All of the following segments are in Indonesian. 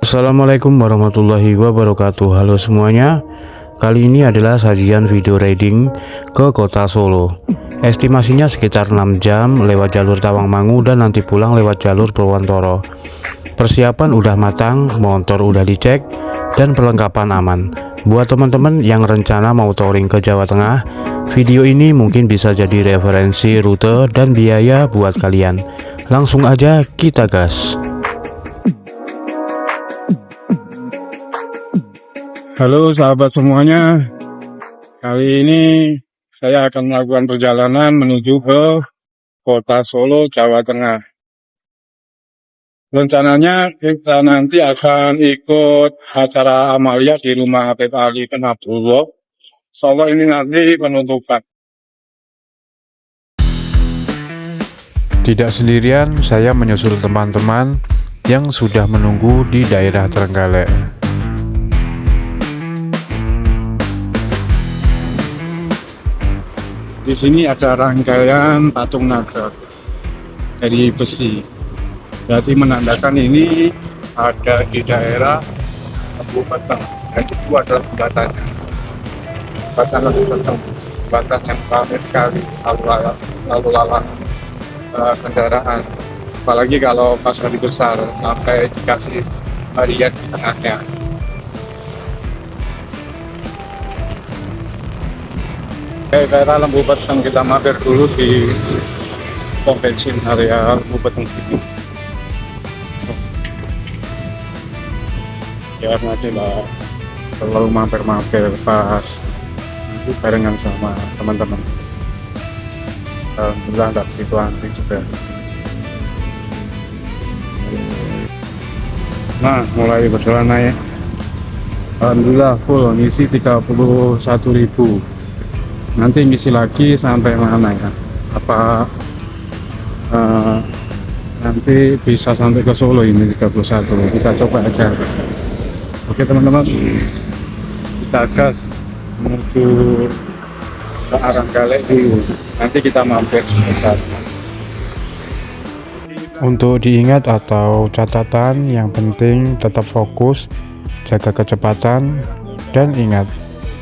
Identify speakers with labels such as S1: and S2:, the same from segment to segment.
S1: Assalamualaikum warahmatullahi wabarakatuh. Halo semuanya. Kali ini adalah sajian video riding ke kota Solo. Estimasinya sekitar 6 jam lewat jalur Tawangmangu dan nanti pulang lewat jalur Purwontoro. Persiapan udah matang, motor udah dicek, dan perlengkapan aman. Buat teman-teman yang rencana mau touring ke Jawa Tengah, video ini mungkin bisa jadi referensi rute dan biaya buat kalian. Langsung aja kita gas.
S2: Halo sahabat semuanya, kali ini saya akan melakukan perjalanan menuju ke kota Solo, Jawa Tengah. Rencananya kita nanti akan ikut acara Amalia di rumah Habib Ali bin Abdullah. Solo ini nanti penutupan.
S3: Tidak sendirian, saya menyusul teman-teman yang sudah menunggu di daerah Trenggalek.
S2: Di sini ada rangkaian patung naga dari besi. Jadi menandakan ini ada di daerah Kabupaten, dan itu adalah jembatannya. Jembatan lebih petang, jembatan yang ramai sekali lalu lalang kendaraan. Apalagi kalau pas hari besar sampai dikasih harian di tengahnya. Daerah Lembu Peteng, kita mampir dulu di pom bensin area Lembu Peteng sini. Ya nanti lah, selalu mampir-mampir pas nanti barengan sama teman-teman. Alhamdulillah nggak begitu antri juga. Nah, mulai berjalan naik. Alhamdulillah full, ngisi 31.000. Nanti ngisi lagi sampai mana ya? Apa nanti bisa sampai ke Solo ini 31. Kita coba aja. Oke teman-teman, kita gas menuju ke arah Galek dulu. Nanti kita mampir sebentar.
S3: Untuk diingat atau catatan, yang penting tetap fokus, jaga kecepatan, dan ingat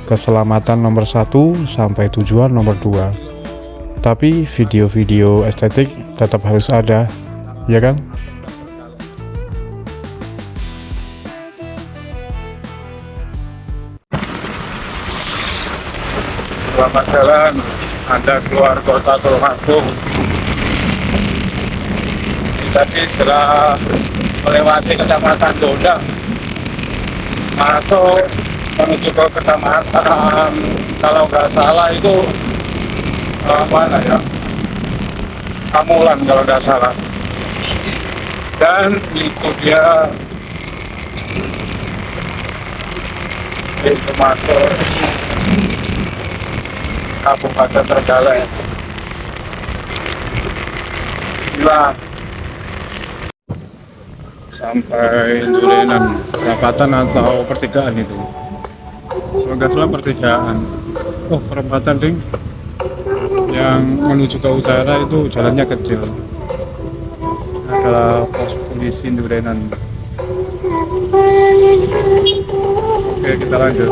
S3: keselamatan nomor 1 sampai tujuan nomor 2. Tapi video-video estetik tetap harus ada, ya kan?
S2: Selamat jalan Anda keluar kota Tulungagung. Tadi setelah melewati kecamatan Dondang, masuk menuju ke kecamatan, kalau nggak salah itu mana ya, Kamulan kalau nggak salah. Dan itu dia itu masuk Kabupaten Trenggalek. Bismillah. Sampai Durenan, perempatan atau pertigaan itu. Kalau nggak salah pertigaan. Oh, perempatan ding. Yang menuju ke utara itu jalannya kecil. Adalah pos polisi Durenan. Oke, kita lanjut.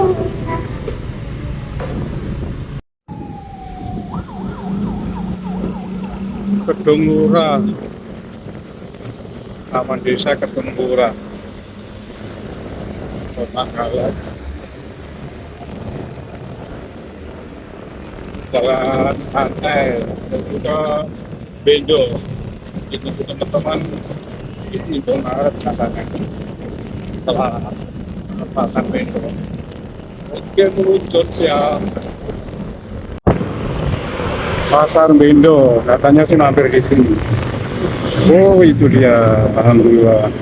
S2: Kedung Lurah, Taman Desa Kedung Lurah, Kota Galek. Jalan santai menuju ke Bendo. Itu teman-teman, ini Maret katanya. Setelah perempatan Bendo. Oke, meluncur siap. Pasar Bendo, katanya sih mampir di sini. Oh, itu dia. Alhamdulillah.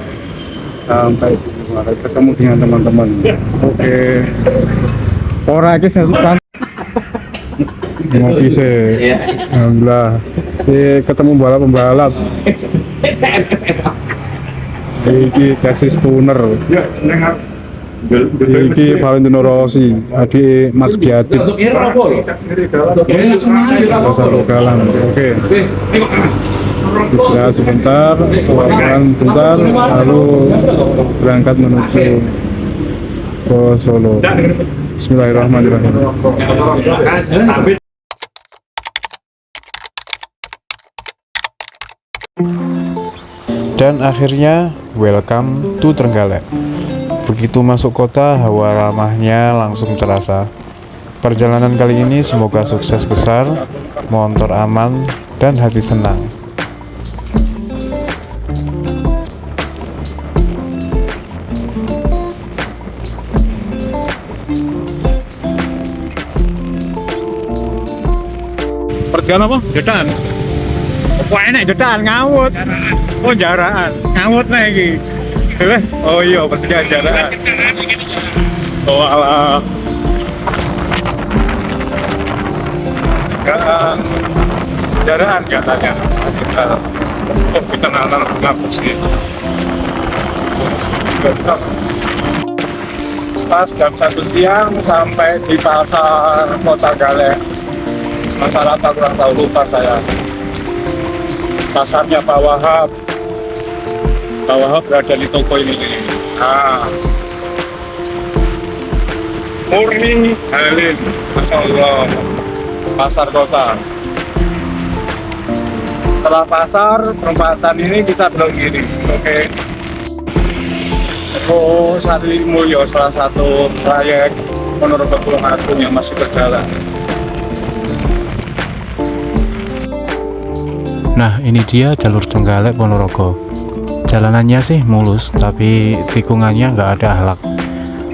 S2: Sampai di mana ketemu dengan teman-teman. Oke. Ora iki sesuatu. Ngopi sih. Alhamdulillah. Ketemu pembalap. Iki kasih tuner. Iki Valentino Rossi, adik Mas Giatip. Oke. istirahat sebentar, makan sebentar, lalu berangkat menuju ke Solo. Bismillahirrahmanirrahim.
S3: Dan akhirnya, welcome to Trenggalek. Begitu masuk kota, hawa ramahnya langsung terasa. Perjalanan kali ini semoga sukses besar, motor aman, dan hati senang.
S2: Perjalanan apa? Jedaan. Wah enak jedaan ngawut. Oh jaraan, ngawut nih iki. Oh iya, perjalanan jaraan. Oh alah. Jaraan katanya. Oh kita nanam ngapus sih. Pas jam 1 siang sampai di pasar Kota Galek. Masyarakat kurang tahu, lupa saya. Pasarnya Pak Wahab. Pak Wahab berada di toko ini. Nah, Murni Halil, Masya Allah. Pasar kota. Setelah pasar perempatan ini kita belok kiri. Oke. Oh, Sari Mulyo, salah satu proyek Ponorogo Tulungagung yang masih berjalan.
S3: Nah, ini dia jalur Trenggalek Ponorogo. Jalanannya sih mulus, tapi tikungannya nggak ada akhlak.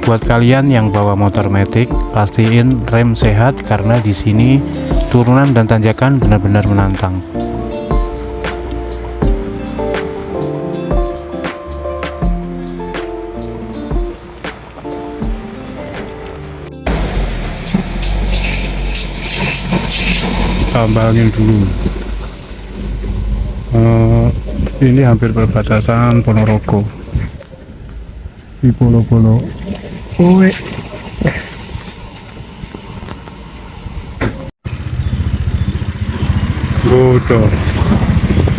S3: Buat kalian yang bawa motor metik, pastiin rem sehat karena di sini turunan dan tanjakan benar-benar menantang.
S2: Tambalin dulu. Ini hampir perbatasan Ponorogo. Di Polo-Polo. Owe. Bodoh.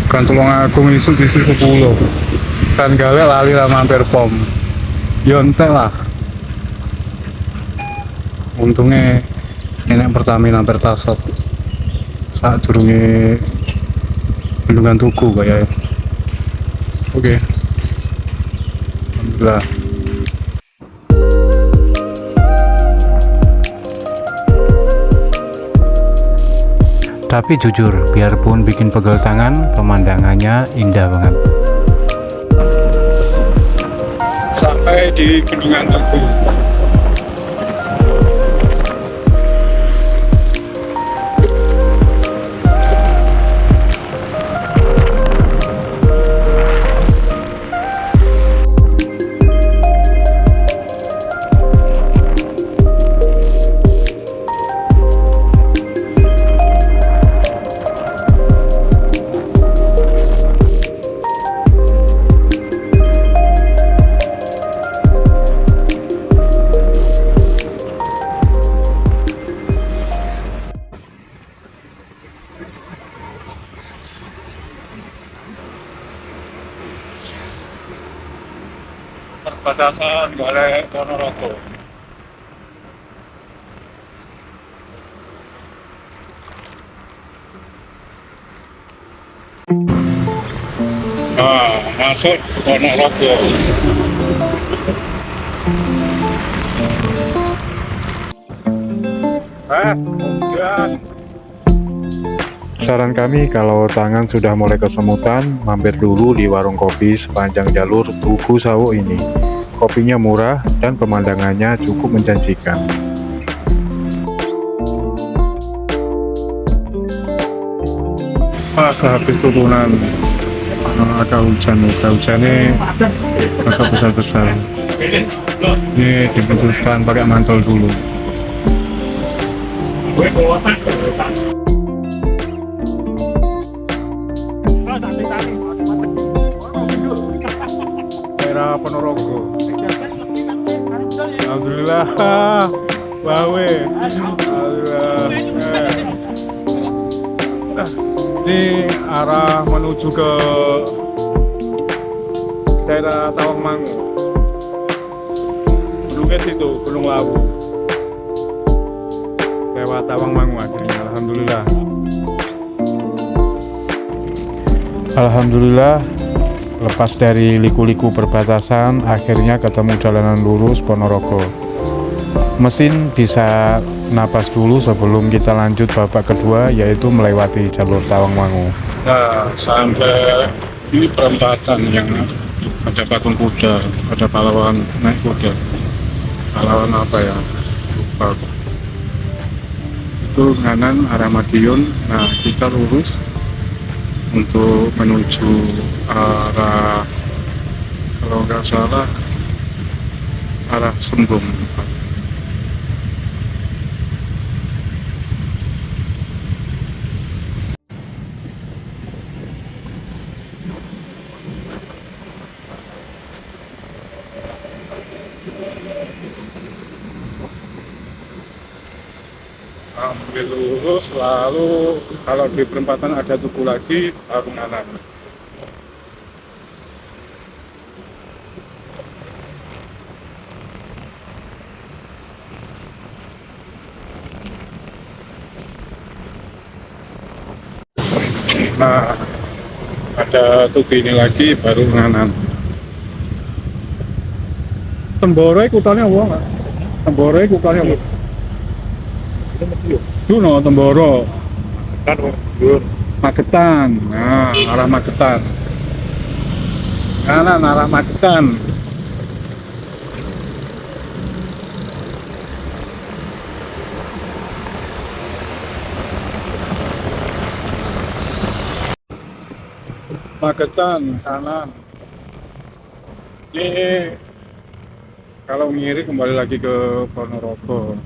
S2: Kan Tulungagung isu di 10. Kan Galek lali lah mampir pom. Yontek lah. Untungnya enak Pertamina Pertasop. Saat durunge bendungan Tugu kayak. Oke. Alhamdulillah.
S3: Tapi jujur, biarpun bikin pegel tangan, pemandangannya indah banget.
S2: Sampai di bendungan Tugu. Perbatasan Galek Ponorogo. Nah, masuk Ponorogo. Kemudian
S3: Saran kami kalau tangan sudah mulai kesemutan, mampir dulu di warung kopi sepanjang jalur Tugu Sawo ini. Kopinya murah dan pemandangannya cukup menjanjikan.
S2: pas habis turunan ada hujannya agak besar-besar. Ini diputuskan pakai mantel dulu. Daerah Ponorogo. Alhamdulillah, Bawe. Alhamdulillah. Ini arah menuju ke daerah Tawangmangu. Gunungnya situ, Gunung Lawu. Lewat Tawangmangu akhirnya, alhamdulillah.
S3: Alhamdulillah, lepas dari liku-liku perbatasan, akhirnya ketemu jalanan lurus Ponorogo. Mesin bisa napas dulu sebelum kita lanjut babak kedua, yaitu melewati jalur Tawangmangu.
S2: Nah, sampai ini perempatan yang ada patung kuda, ada pahlawan naik kuda. Pahlawan apa ya? Lupa. Itu kanan arah Madiun. Nah, kita lurus untuk menuju arah, kalau nggak salah, arah Sembung. Ambil lurus, lalu kalau di perempatan ada tugu lagi, baru kanan. Nah, ada tugu ini lagi, baru kanan. Temboro kutanya apa nggak? Temboro kutanya apa? Duno Temboro. Magetan. Nah, arah Magetan. Kanan arah Magetan. Magetan kanan. Ini kalau ngiri kembali lagi ke Ponorogo.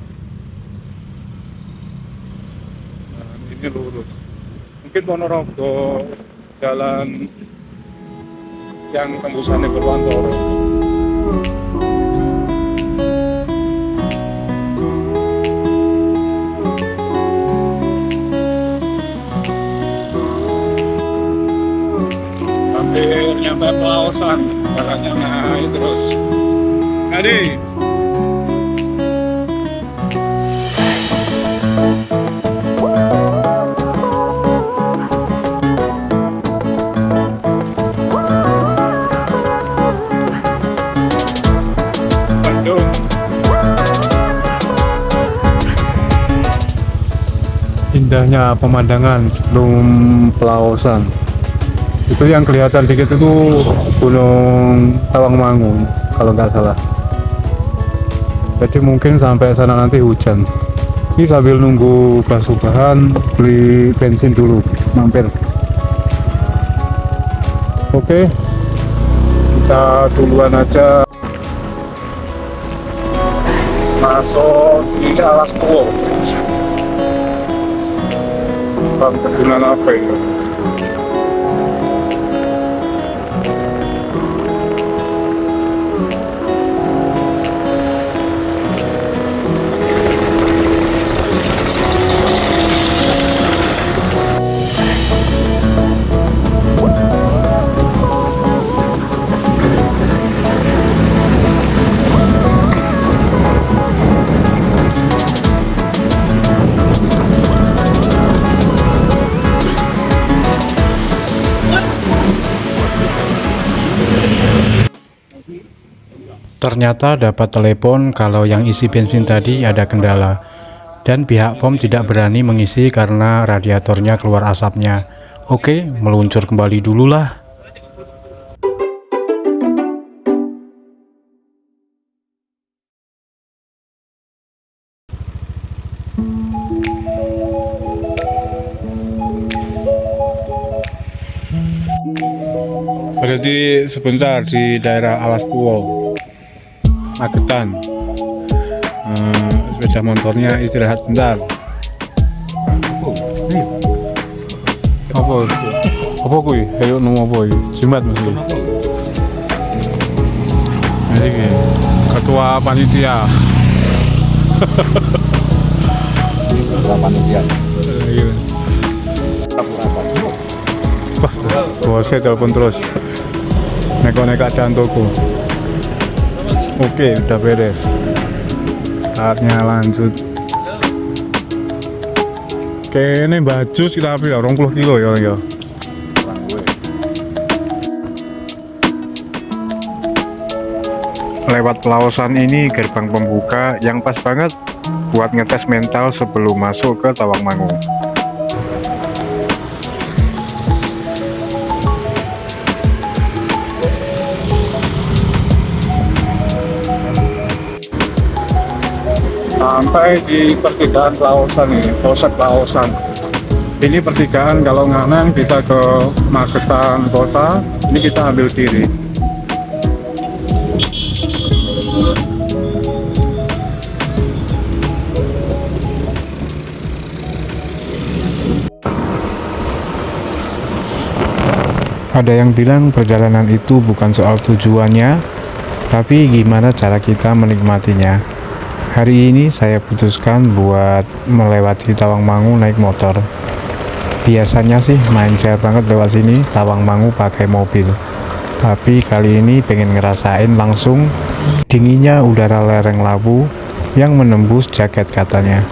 S2: Nah, ini lurus. Mungkin Ponorogo jalan yang tembusannya ke Wantoro. Hampir nyampe Pelausan, jalannya naik terus. Adi. Bandung. Indahnya pemandangan sebelum Pelausan. Itu yang kelihatan dikit itu Gunung Tawangmangu kalau nggak salah. Jadi mungkin sampai sana nanti hujan. Ini sambil nunggu basuhan, beli bensin dulu, mampir. Oke, kita duluan aja masuk di Alas Tua. Perkebunan apa ini?
S3: Ternyata dapat telepon kalau yang isi bensin tadi ada kendala, dan pihak POM tidak berani mengisi karena radiatornya keluar asapnya. Oke, meluncur kembali dulu lah.
S2: Berarti sebentar di daerah Alas Tua, Magetan. Sepeda motornya istirahat bentar. Apa kuy? Ayo nemu apa kuy? Jimat mesti. Ini ketua panitia. Ketua panitia.
S3: bosnya telepon terus nek keadaan toko. Oke, udah beres, saatnya lanjut. Kayaknya baju kita ambil 20 kilo ya. Lewat Pelawasan ini gerbang pembuka yang pas banget buat ngetes mental sebelum masuk ke Tawangmangu.
S2: Sampai di pertigaan Pelawasan ini, Polsek Pelawasan. Ini pertigaan kalau nganan kita ke Magetan kota, ini kita ambil kiri.
S3: Ada yang bilang perjalanan itu bukan soal tujuannya, tapi gimana cara kita menikmatinya. Hari ini saya putuskan buat melewati Tawangmangu naik motor. Biasanya sih manja banget lewat sini Tawangmangu pakai mobil. Tapi kali ini pengen ngerasain langsung dinginnya udara lereng Lawu yang menembus jaket katanya.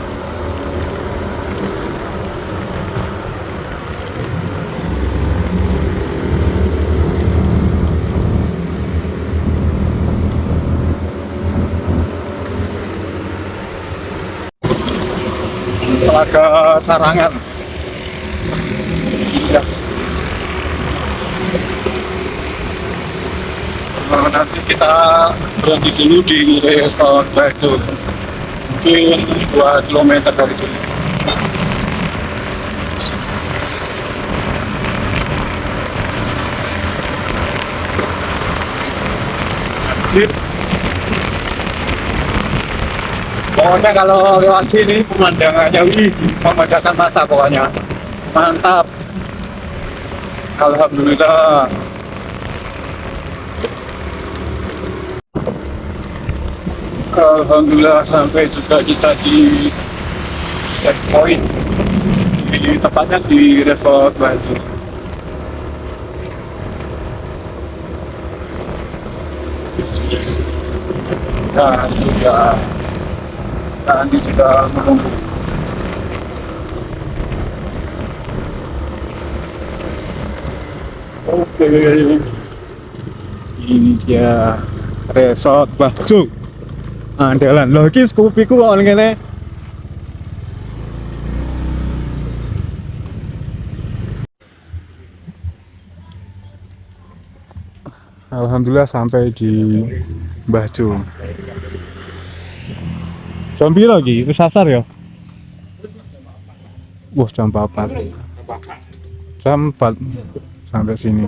S2: Telaga Sarangan. Ya. Nanti kita berhenti dulu di Resort Batu. Mungkin 2 kilometer dari sini. Lanjut. Pokoknya kalau lewat sini pemandangannya memanjakan mata pokoknya. Mantap. Alhamdulillah. Alhamdulillah sampai juga kita di checkpoint. Tepatnya di Resort Batu. Nah, juga Andi sudah menunggu. Oke, ini dia Resort Batu. Andalan lho iki skupiku kok ngene.
S3: Alhamdulillah sampai di Mbah Jo. Jam piro lagi? Wis asar ya? Wah, jam 4. Jam 4 sampai sini.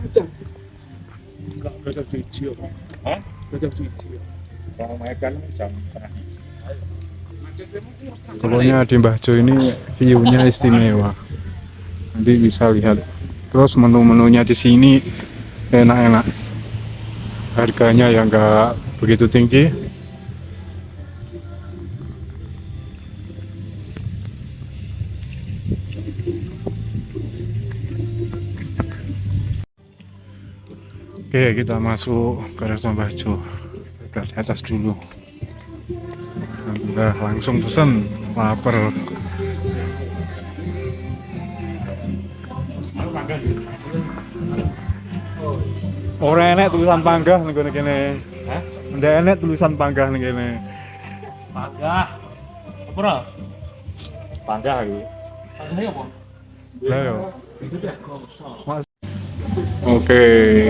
S3: Pokoknya di Mbah Jo ini view-nya istimewa. Nanti bisa lihat. Terus menu-menunya di sini enak-enak. Harganya yang enggak begitu tinggi. Oke, kita masuk ke Resort Mbah Jo. Kita di atas dulu. Udah langsung pesen, lapar. Ora enek tulisan panggah ning kene. Hah? Ndak enek tulisan panggah ning kene.
S4: Panggah. Apa?
S3: Panggah iki.
S4: Panggah apa?
S3: Lah yo. Oke,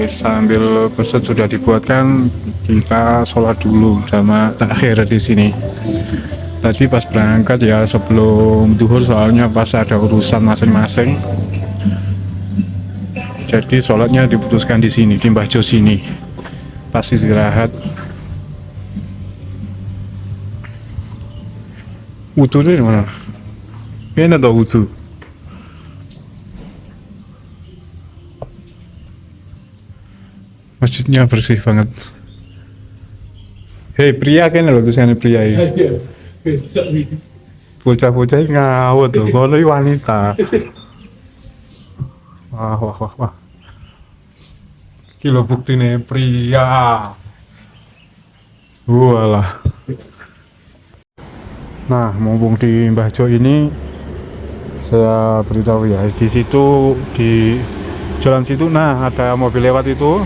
S3: sambil pesen sudah dibuatkan, kita sholat dulu sama takhir di sini. Tadi pas berangkat ya sebelum duhur soalnya pas ada urusan masing-masing. Jadi sholatnya diputuskan di sini, di Mbah Jo sini. Pas istirahat. Wudu di mana? Ini ada wudu. Masjidnya bersih banget. Hei pria kan lho tulisannya pria ini. Bocah-bocah ngawut loh, kalau wanita. Wah. Kilo buktine pria. Walah. Nah, mumpung di Mbah Jo ini saya beritahu ya, di situ di jalan situ, nah ada mobil lewat itu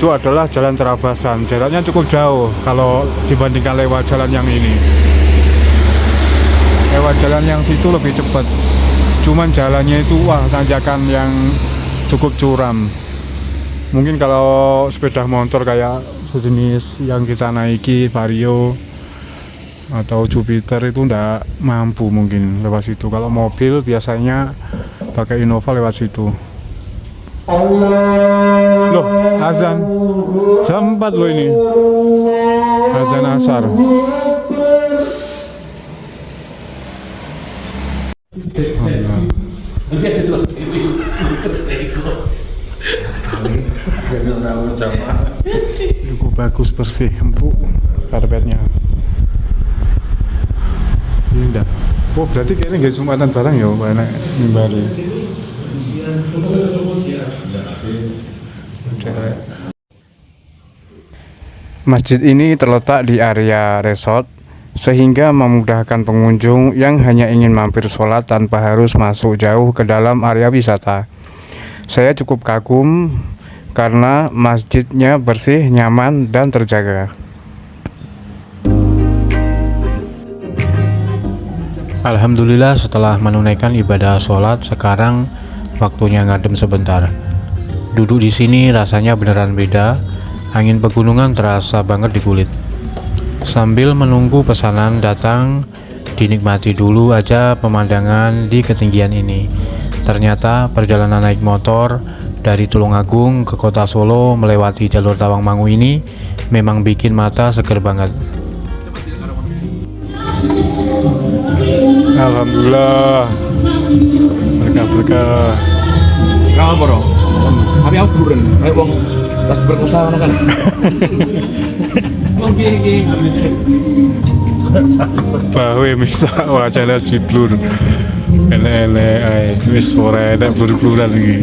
S3: adalah jalan terabasan. Jaraknya cukup jauh kalau dibandingkan lewat jalan yang ini. Lewat jalan yang situ lebih cepat. Cuman jalannya itu wah, tanjakan yang cukup curam. Mungkin kalau sepeda motor kayak sejenis yang kita naiki Vario atau Jupiter itu ndak mampu mungkin lewat situ. Kalau mobil biasanya pakai Innova lewat situ. Loh, azan jam 4 loh ini, azan asar. Cukup bagus, bersih, empuk karpetnya. Indah. Oh, berarti kayaknya nggak Jumatan barang ya, Pak Enak nimbali. Masjid ini terletak di area resort sehingga memudahkan pengunjung yang hanya ingin mampir sholat tanpa harus masuk jauh ke dalam area wisata. Saya cukup kagum karena masjidnya bersih, nyaman, dan terjaga. Alhamdulillah, setelah menunaikan ibadah sholat, sekarang waktunya ngadem sebentar. Duduk di sini rasanya beneran beda. Angin pegunungan terasa banget di kulit. Sambil menunggu pesanan datang, dinikmati dulu aja pemandangan di ketinggian ini. Ternyata perjalanan naik motor dari Tulungagung ke kota Solo melewati jalur Tawangmangu ini memang bikin mata seger banget. Alhamdulillah, berkah-berkah.
S5: Kenapa dong? Tapi aku buren, kayak wong pas berusaha kan.
S3: Bahwe misa wajana jiblur. Enek-enek ae wis ora enek blur-bluran iki.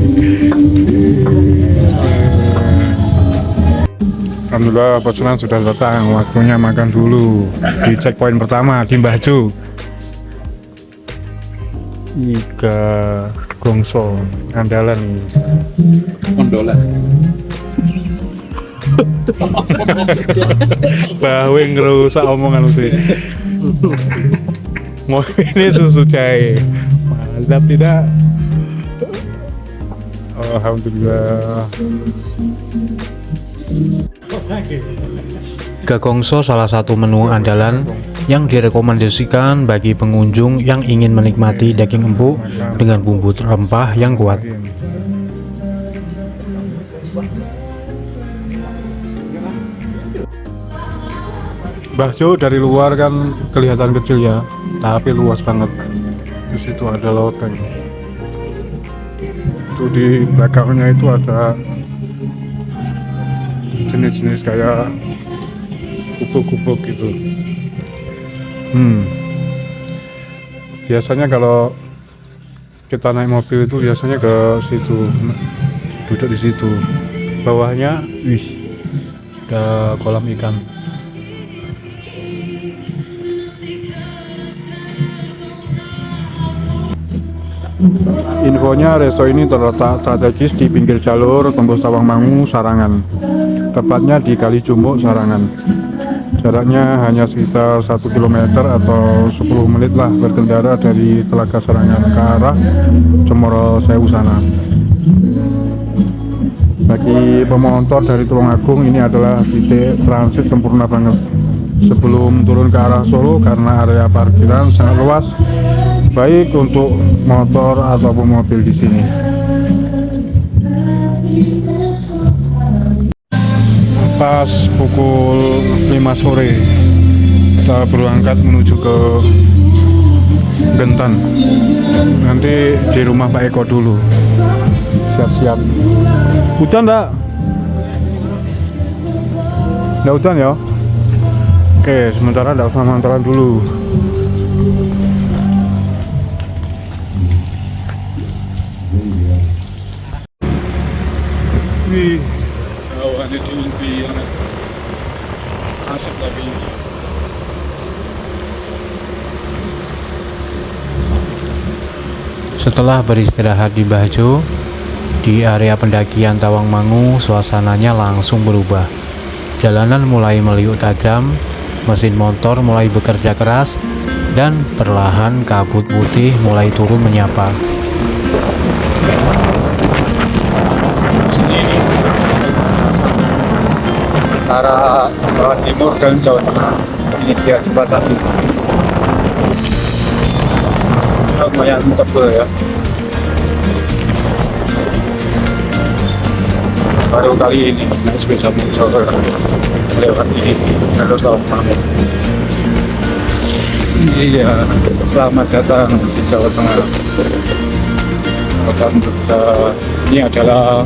S3: Alhamdulillah, pesanan sudah datang. Waktunya makan dulu di checkpoint pertama di Mbah Jo. Iga gongso andalan ini.
S5: Mondolan.
S3: Bahwe ngerusak omongan sih. Mau ini susu cair. Mantap tidak? Alhamdulillah. Gagongso salah satu menu andalan yang direkomendasikan bagi pengunjung yang ingin menikmati daging empuk dengan bumbu rempah yang kuat. Mbah Jo dari luar kan kelihatan kecil ya, tapi luas banget. Di situ ada loteng. Itu di belakangnya itu ada jenis-jenis kayak kubuk-kubuk gitu. Biasanya kalau kita naik mobil itu biasanya ke situ, duduk di situ. Bawahnya, wih, ada kolam ikan. Infonya resto ini terletak strategis di pinggir jalur tembus Tawangmangu Sarangan, tepatnya di Kali Jumbuk Sarangan. Jaraknya hanya sekitar 1 km atau 10 menit lah berkendara dari Telaga Sarangan ke arah Cemoro Sewu sana. Bagi pemotor dari Tulungagung, ini adalah titik transit sempurna banget sebelum turun ke arah Solo karena area parkiran sangat luas, baik untuk motor ataupun mobil di sini. Pas pukul 5 sore kita berangkat menuju ke Gentan. Nanti di rumah Pak Eko dulu. Siap-siap. Hujan enggak? Enggak hujan ya? Oke, sementara enggak usah mantaran dulu. Wih.
S2: Jadi lebih asik lagi.
S1: Setelah beristirahat di Bajo, di area pendakian Tawangmangu suasananya langsung berubah. Jalanan mulai meliuk tajam, mesin motor mulai bekerja keras, dan perlahan kabut putih mulai turun menyapa.
S2: Sini antara Jawa Timur dan Jawa Tengah. Ini dia jembatan ini. Lumayan tebal ya. Baru kali ini naik sepeda motor lewat ini jalur Tawangmangu. Iya, selamat datang di Jawa Tengah. Ini adalah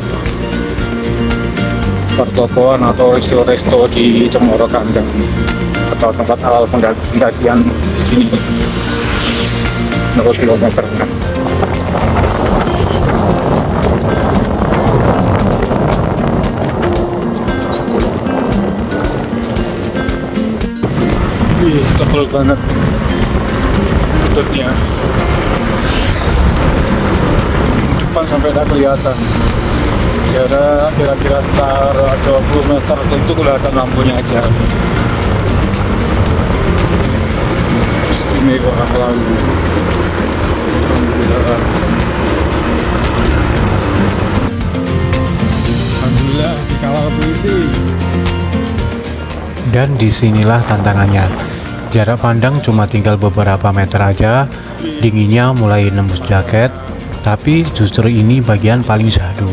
S2: pertokoan atau resto di Cemoro Kandang atau tempat awal pendakian di sini. 0 kilometer. Tebal banget tutupnya, depan sampai tak kelihatan. Jarak kira-kira sekitar 20 meter tentu kelihatan lampunya aja. Istimewa lalu. Alhamdulillah dikawal polisi.
S1: Dan disinilah tantangannya. Jarak pandang cuma tinggal beberapa meter aja, dinginnya mulai nembus jaket, tapi justru ini bagian paling syahdu.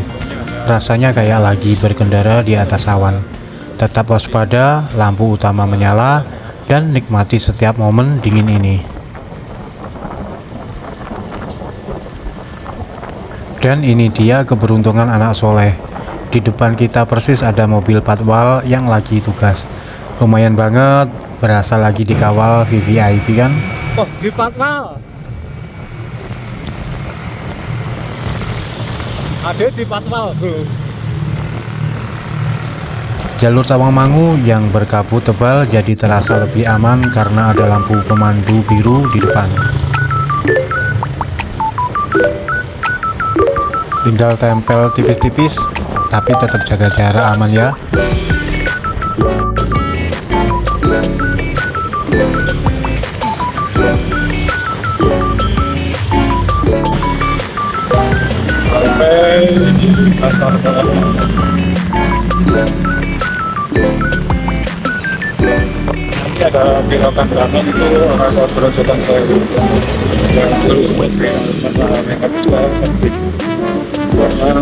S1: Rasanya kayak lagi berkendara di atas awan. Tetap waspada, lampu utama menyala, dan nikmati setiap momen dingin ini. Dan ini dia keberuntungan anak soleh. Di depan kita persis ada mobil patwal yang lagi tugas. Lumayan banget, berasa lagi dikawal VVIP kan?
S2: Oh, di patwal. Ada di patwal, bro.
S1: Jalur Tawangmangu yang berkabut tebal jadi terasa lebih aman karena ada lampu pemandu biru di depan. Tinggal tempel tipis-tipis, tapi tetap jaga jarak aman ya.
S2: Sampai di pasar nanti ada belokan kanan itu arah Berojokan Sewu yang terus karena mereka bisa sampai karena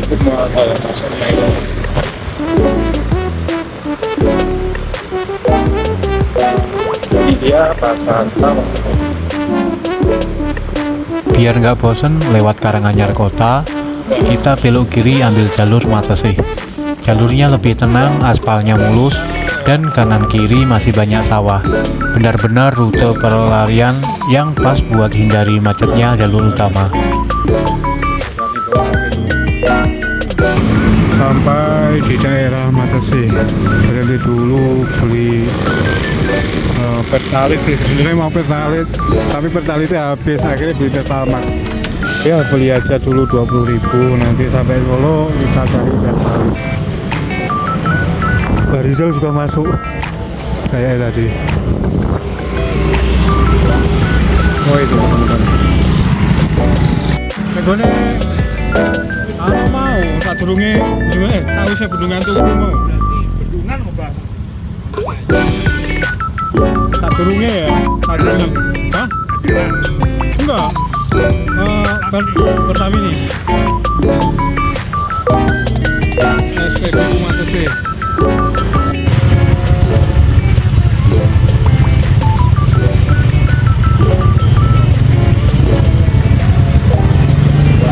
S2: cukup mahal ya pasarnya itu. Ini dia pasar Tawangmangu.
S1: Biar nggak bosen lewat Karanganyar kota, kita belok kiri ambil jalur Matesih. Jalurnya lebih tenang, aspalnya mulus, dan kanan kiri masih banyak sawah. Benar-benar rute perlarian yang pas buat hindari macetnya jalur utama.
S3: Sampai di daerah Matesih, berhenti dulu beli pertalit sih, sebenarnya mau pertalit tapi pertalitnya habis, akhirnya beli pertamax ya, beli aja dulu 20.000, nanti sampai Solo kita cari pertalit. Barizal juga masuk kayak tadi. Oh itu teman-teman, negone apa mau tak durunge tahu saya bendungan tuh mau
S4: Bendungan mau Bang.
S3: tak durunge ya, tak durungan. Hah? Enggak. Pertama ini SPBU Matesih.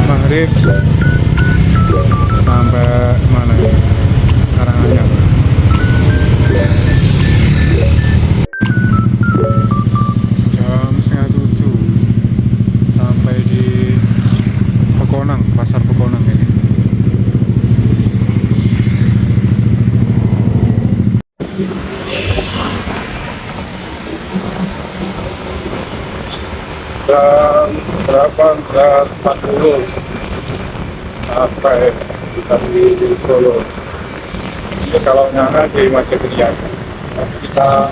S3: Maghrib sampai mana ya? Karanganyar. Jam 6:30 sampai di Pekonang, pasar Pekonang ini.
S2: 1840 sampai di Solo. Jadi kalau nyana di Masjid Riyad, kita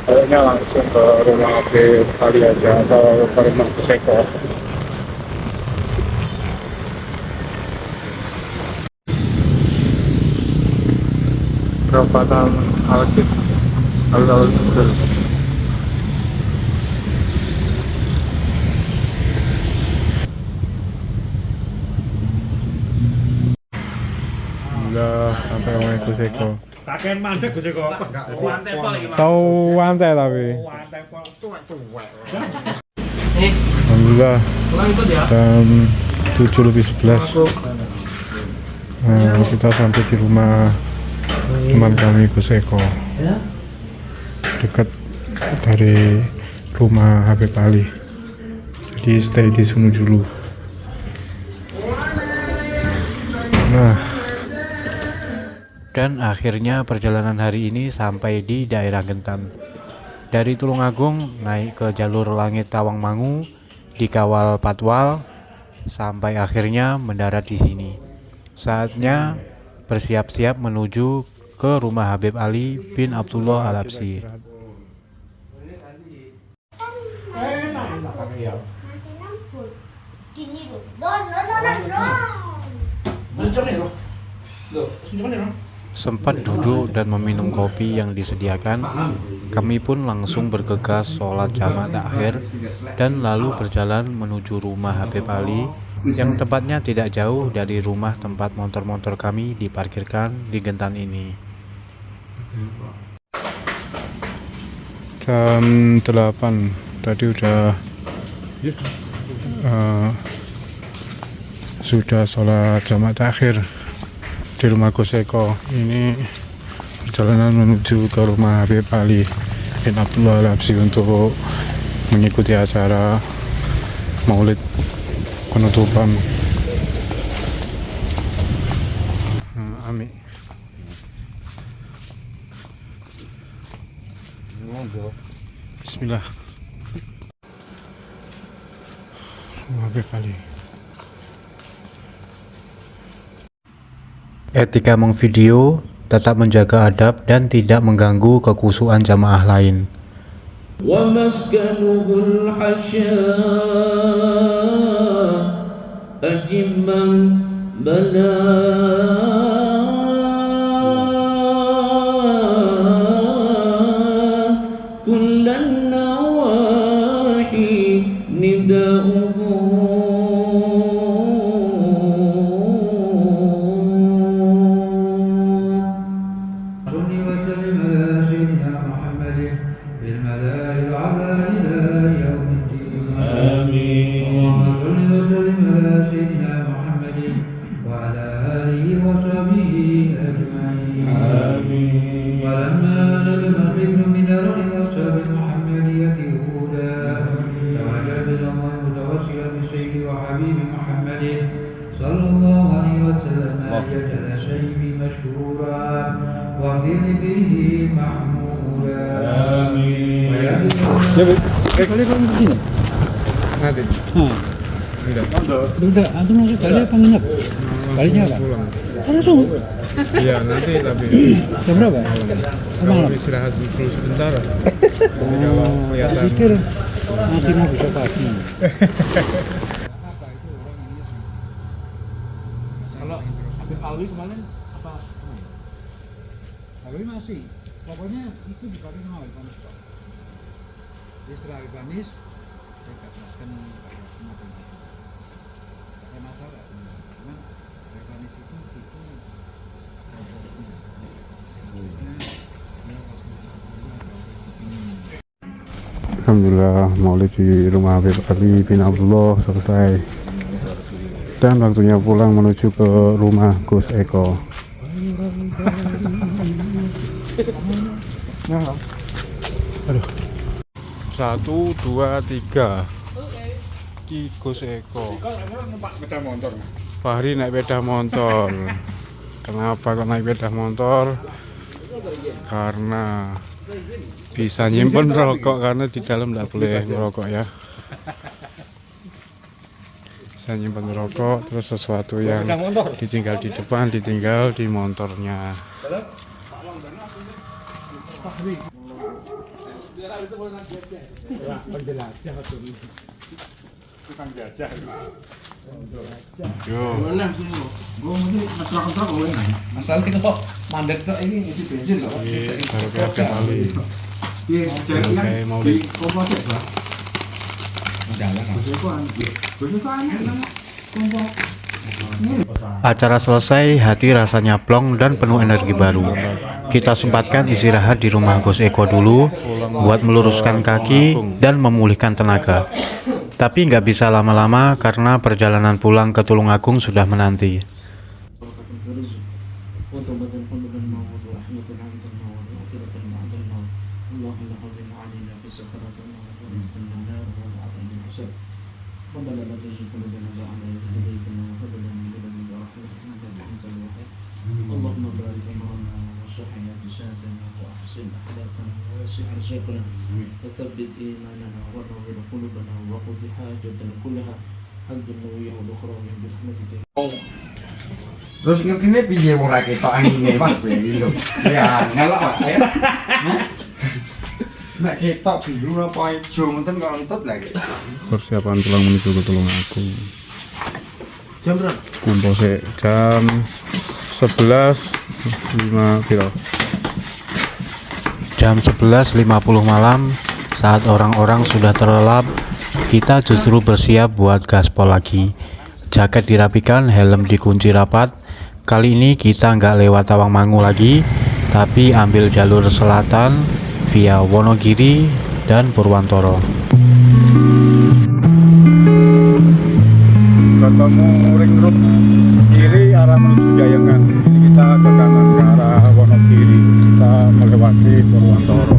S2: kayaknya langsung ke rumah Habib Ali aja atau ke rumah Kuseko. Perapatan Al-Qid Al-Qid.
S3: Alhamdulillah sampai rumah Kuseko.
S4: Kakek mandek gue kok.
S3: Tahu wantai tapi.
S4: Nih,
S3: Alhamdulillah
S4: pulang ikut ya.
S3: jam 7:11 kita sampai di rumah teman kami Kuseko, dekat dari rumah Habib Ali, jadi stay di sini dulu. Nah,
S1: Dan akhirnya perjalanan hari ini sampai di daerah Gentan. Dari Tulungagung naik ke jalur Langit Tawangmangu, dikawal patwal, sampai akhirnya mendarat di sini. Saatnya bersiap-siap menuju ke rumah Habib Ali bin Abdullah Al-Habsyi. Sempat duduk dan meminum kopi yang disediakan, kami pun langsung bergegas sholat jamaah takhir dan lalu berjalan menuju rumah Habib Ali yang tepatnya tidak jauh dari rumah tempat motor-motor kami diparkirkan di Gentan ini.
S3: jam 8 tadi sudah sholat jamaah takhir di rumah Kuseko. Ini perjalanan menuju ke rumah Habib Ali bin Abdullah Al-Habsyi untuk mengikuti acara maulid penutupan. Amin. Bismillah. Rumah Habib Ali.
S1: Etika mengvideo, tetap menjaga adab dan tidak mengganggu kekhusyuan jamaah lain.
S6: ومسكنه الحشاء أجما بلا كل النواحي نداؤه
S7: Udah, antum masuk kali apa nginep? Kalinya apa?
S3: Pulang.
S7: Langsung.
S3: Iya nanti tapi
S7: Jam berapa?
S3: kalau istirahat dulu sebentar. Kalau kelihatan
S7: Pikir masih mau besok pagi. Kalau Habib Alwi kemarin apa? Alwi masih. Pokoknya itu dipakai sama Habib Anis. Jadi setelah Habib Anis, saya katakan masalah, cuman Habib Anis itu
S3: Alhamdulillah maulid di rumah Habib Ali bin Abdullah selesai dan waktunya pulang menuju ke rumah Gus Eko. Aduh. 1, 2, 3 di Gus Eko. Fahri naik sepeda motor. Kenapa kok naik sepeda motor? Karena bisa nyimpen rokok, karena di dalam tidak boleh ngerokok ya. bisa nyimpan rokok, terus sesuatu yang ditinggal di depan ditinggal di motornya.
S5: Asal kita kok mandek tuh ini isi bensin loh.
S3: Baru kayak kali. Oke, mau di
S1: Acara selesai, hati rasanya plong dan penuh energi baru. Kita sempatkan istirahat di rumah Gus Eko dulu buat meluruskan kaki dan memulihkan tenaga. Tapi nggak bisa lama-lama karena perjalanan pulang ke Tulungagung sudah menanti.
S6: اللهم بارك أمرنا وصح حياتنا وأحسن أخلاقنا ووسع رزقنا وثبت إيماننا ونور قلوبنا وقض حاجتنا كلها حج النوية والأخروية برحمتك.
S8: Terus ngertine piye wong ra ketok angine Mas iki lho. Ya ngelok Pak ya. Nek ketok biru apa ijo ngenten kok entut lagi.
S3: persiapan pulang menuju ke Tulungagung.
S5: Jam berapa?
S3: Kumpul sih jam 11.5 kilo.
S1: Jam 11.50 malam, saat orang-orang sudah terlelap, kita justru bersiap buat gaspol lagi. Jaket dirapikan, helm dikunci rapat. Kali ini kita nggak lewat Tawangmangu lagi, tapi ambil jalur selatan via Wonogiri dan Purwantoro.
S2: Ketemu ring road kiri arah menuju Jayangan. Ini kita ke kanan ke arah Wonogiri. Kita melewati Purwantoro.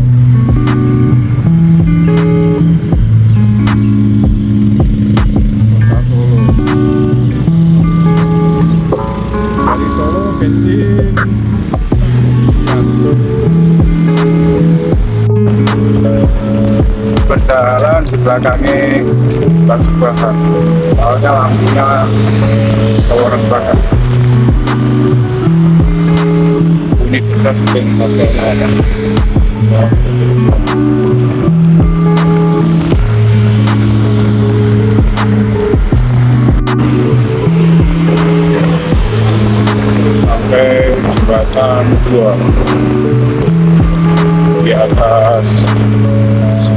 S2: Kota Solo. Dari Solo bensin. Berjalan di belakangnya Batu Bakar. Soalnya lampunya orang bakar. Universitas Pendidikan. Sampai jembatan 2 di atas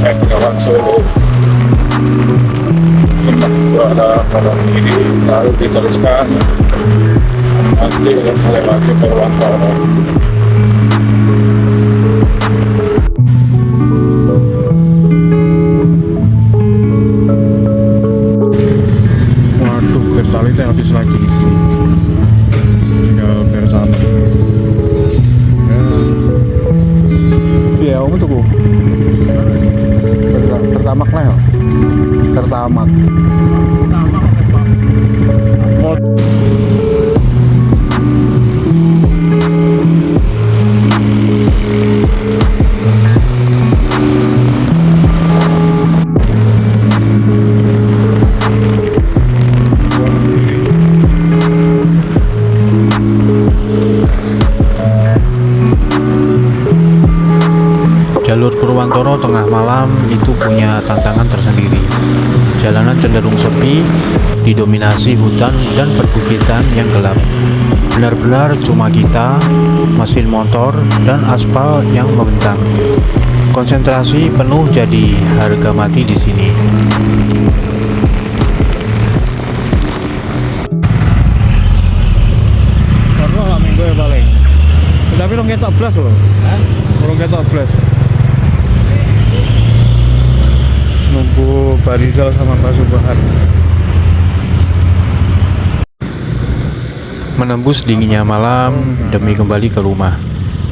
S2: Bengawan Solo. Itu ada orang kiri, lalu diteruskan nanti melewati Purwantoro.
S3: Waduh, Pertalite habis lagi di sini. Tinggal Pertalite. Ya, om tuh Pertamak lah ya. Pertamak.
S1: Jalur Purwantoro tengah malam itu punya tantangan tersendiri. Jalanan cenderung sepi, didominasi hutan dan perbukitan yang gelap. Benar-benar cuma kita, mesin motor, dan aspal yang membentang. Konsentrasi penuh jadi harga mati di sini.
S3: Karena lah minggu ya paling. Tapi lo ngetok blas loh. Lo ngetok blas. Nunggu Pak Rizal sama Pak Subhan.
S1: Menembus dinginnya malam demi kembali ke rumah.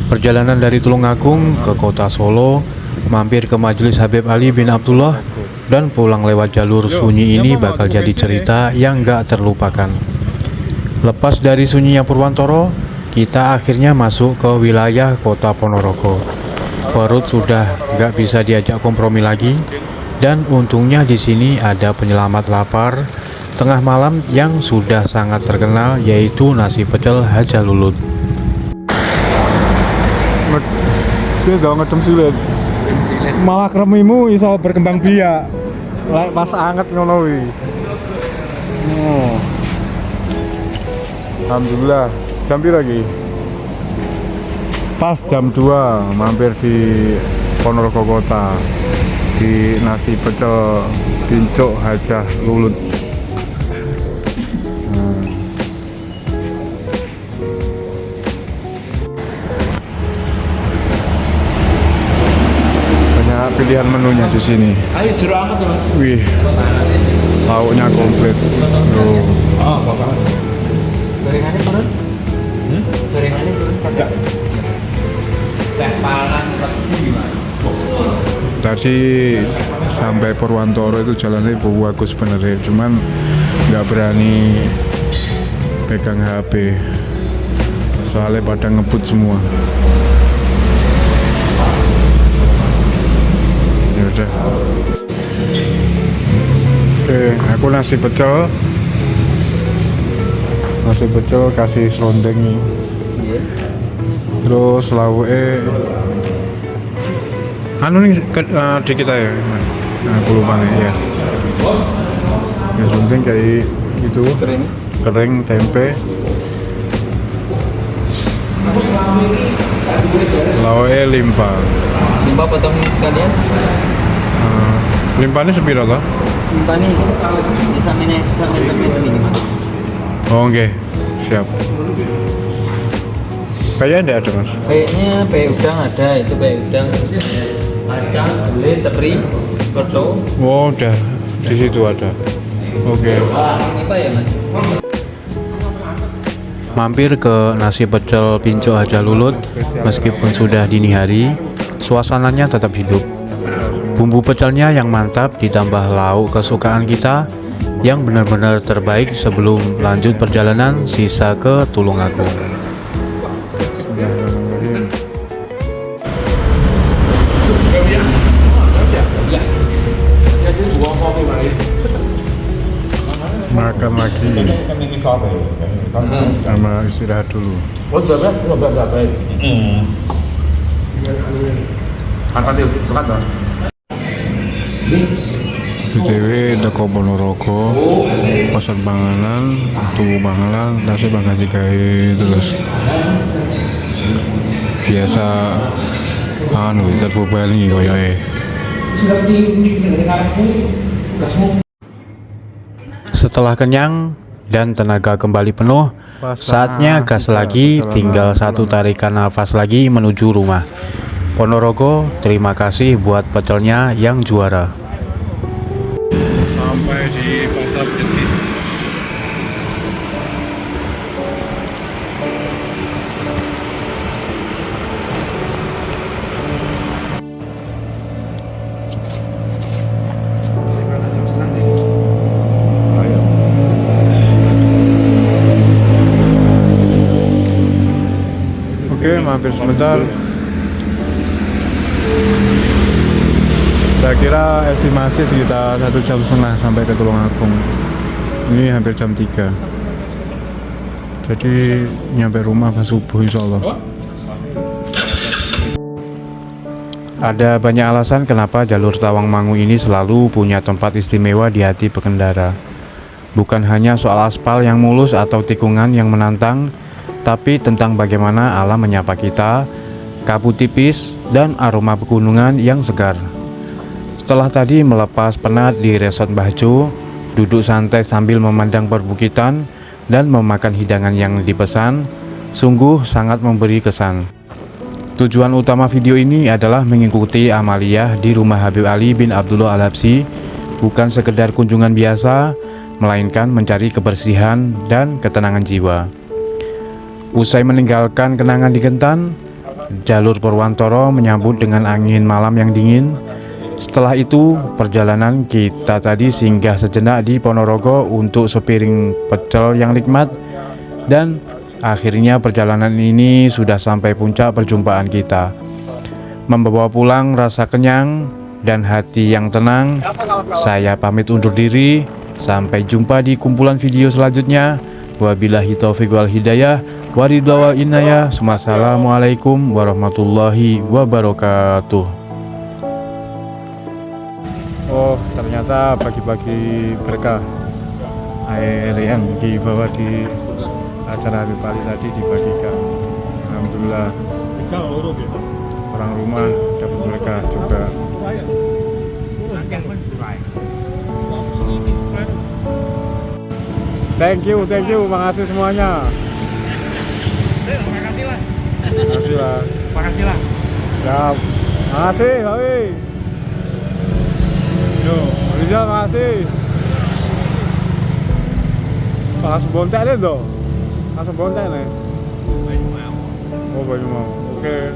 S1: Perjalanan dari Tulungagung ke kota Solo, mampir ke Majelis Habib Ali bin Abdullah, dan pulang lewat jalur sunyi ini bakal jadi cerita yang gak terlupakan. Lepas dari sunyinya Purwantoro, kita akhirnya masuk ke wilayah kota Ponorogo. Perut sudah gak bisa diajak kompromi lagi, dan untungnya di sini ada penyelamat lapar tengah malam yang sudah sangat terkenal, yaitu nasi pecel Haja Lulut.
S3: Dia gak ngedem sulit. Malah kremimu iso berkembang biak. Lek pas anget ngono kuwi. Oh. Alhamdulillah. Jam piro lagi? Pas jam 2 mampir di Ponorogo Kota di nasi pecel Pincuk Haja Lulut. Banyak pilihan menunya di sini.
S5: Ayo jeruk angkat Mas.
S3: Wih, lauknya komplit.
S5: Oh, Bapak. Gorengannya turun? Gorengannya turun enggak? Tempalan tapi gimana?
S3: Tadi sampai Purwantoro itu jalannya bagus bener ya, cuman nggak berani pegang HP soalnya pada ngebut semua. Ya udah. Oke, aku nasi pecel kasih serundeng nih. Terus lauke anu nih dikit aja. Nah, aku lupa nih ya. Ya serundeng kayak gitu. Kering tempe. Lauke limpa.
S5: Limpa potong sekalian.
S3: Limpanya sepiro toh?
S5: Limpa nih sampai ini Mas.
S3: Oh, oke. Siap. Kayaknya ada Mas.
S5: Kayaknya peye udang ada, itu peye udang. Kacang, gulai, teri, kodo.
S3: Oh, udah di situ ada. Oke.
S5: Ini apa ya Mas?
S1: Mampir ke nasi pecel Pincuk Haja Lulut, meskipun sudah dini hari, suasananya tetap hidup. Bumbu pecelnya yang mantap ditambah lauk kesukaan kita yang benar-benar terbaik sebelum lanjut perjalanan sisa ke Tulungagung.
S3: Makan lagi sama istirahat dulu. BTW teko Ponorogo pesan panganan, tuku panganan, nasi makan digawe terus biasa anu terbebani koyoke.
S1: Setelah kenyang dan tenaga kembali penuh, saatnya gas lagi, tinggal satu tarikan nafas lagi menuju rumah. Ponorogo, terima kasih buat pecelnya yang juara.
S3: Sampai di Pasar Jetis. Oke, mampir sebentar. Saya kira estimasi sekitar 1,5 jam sampai ke Tulungagung. Ini hampir jam 3. Jadi nyampe rumah pas subuh insyaallah.
S1: Ada banyak alasan kenapa jalur Tawangmangu ini selalu punya tempat istimewa di hati pengendara. Bukan hanya soal aspal yang mulus atau tikungan yang menantang, tapi tentang bagaimana alam menyapa kita, kabut tipis, dan aroma pegunungan yang segar. Setelah tadi melepas penat di Resort Mbah Jo, duduk santai sambil memandang perbukitan dan memakan hidangan yang dipesan, sungguh sangat memberi kesan. Tujuan utama video ini adalah mengikuti amaliyah di rumah Habib Ali bin Abdullah Al-Habsyi, bukan sekedar kunjungan biasa, melainkan mencari kebersihan dan ketenangan jiwa. Usai meninggalkan kenangan di Kentan, jalur Purwantoro menyambut dengan angin malam yang dingin. Setelah itu, perjalanan kita tadi singgah sejenak di Ponorogo untuk sepiring pecel yang nikmat. Dan akhirnya perjalanan ini sudah sampai puncak perjumpaan kita. Membawa pulang rasa kenyang dan hati yang tenang, saya pamit undur diri.
S3: Sampai jumpa di kumpulan video selanjutnya. Wabillahi taufiq wal hidayah, waridha wal inayah. Wassalamualaikum warahmatullahi wabarakatuh. Oh, ternyata bagi-bagi berkah air yang dibawa di acara Habib Ali tadi dibagikan. Alhamdulillah, orang rumah dapat berkah juga. Thank you, makasih semuanya.
S4: Makasih lah.
S3: Makasih lah.
S4: Makasih lah.
S3: Siap. Makasih, Bawi. Yo, Rizal makasih. Langsung bontek deh, Langsung bontek nih. Oh, Banyumau. Oke.